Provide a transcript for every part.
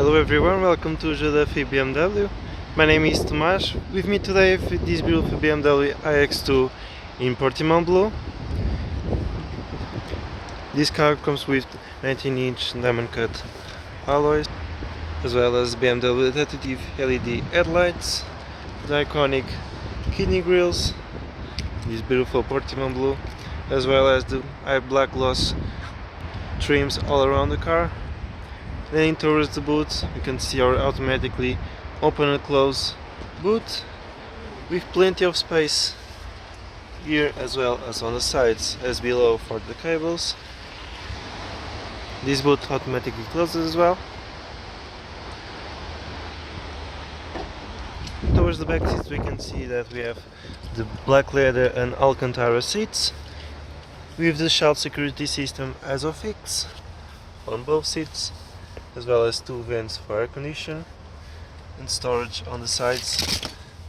Hello everyone, welcome to Joe Duffy BMW. My name is Tomás. With me today is this beautiful BMW iX2 in Portimão blue. This car comes with 19-inch diamond cut alloys, as well as BMW adaptive LED headlights, the iconic kidney grills, this beautiful Portimão blue, as well as the black gloss trims all around the car. Then towards the boot, you can see our automatically open and close boot with plenty of space here as well as on the sides as below for the cables. This boot automatically closes as well. Towards the back seats we can see that we have the black leather and Alcantara seats with the child security system as of fix on both seats, as well as two vents for air condition and storage on the sides,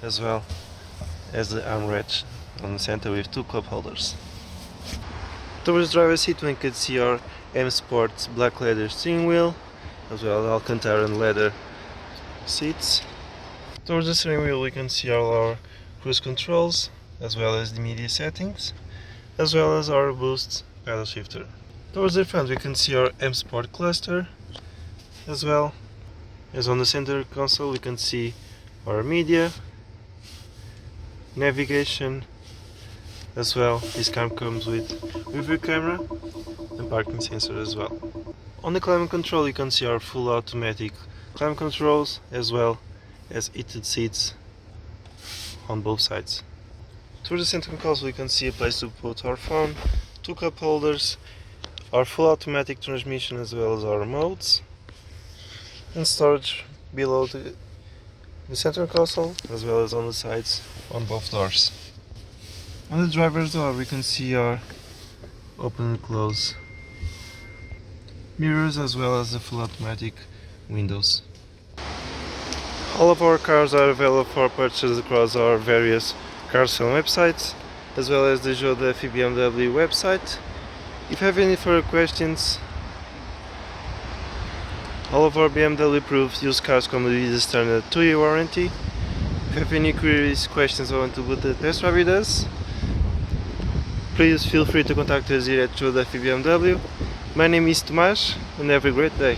as well as the armrest on the center with two cup holders. Towards the driver's seat we can see our M Sport black leather steering wheel, as well as Alcantara and leather seats. Towards the steering wheel we can see all our cruise controls, as well as the media settings, as well as our boost paddle shifter. Towards the front we can see our M Sport cluster, as well as on the center console we can see our media, navigation, as well. This car comes with rear camera and parking sensor as well. On the climate control you can see our full automatic climate controls, as well as heated seats on both sides. Towards the center console we can see a place to put our phone, two cup holders, our full automatic transmission, as well as our modes, and storage below the center console, as well as on the sides on both doors. On the driver's door we can see our open and close mirrors, as well as the full automatic windows. All of our cars are available for purchase across our various car selling websites, as well as the Joe Duffy BMW website. If you have any further questions, all of our BMW approved used cars come with a standard 2-year warranty. If you have any queries, questions, or want to book the test drive with us, please feel free to contact us here at Joe Duffy BMW. My name is Tomás, and have a great day.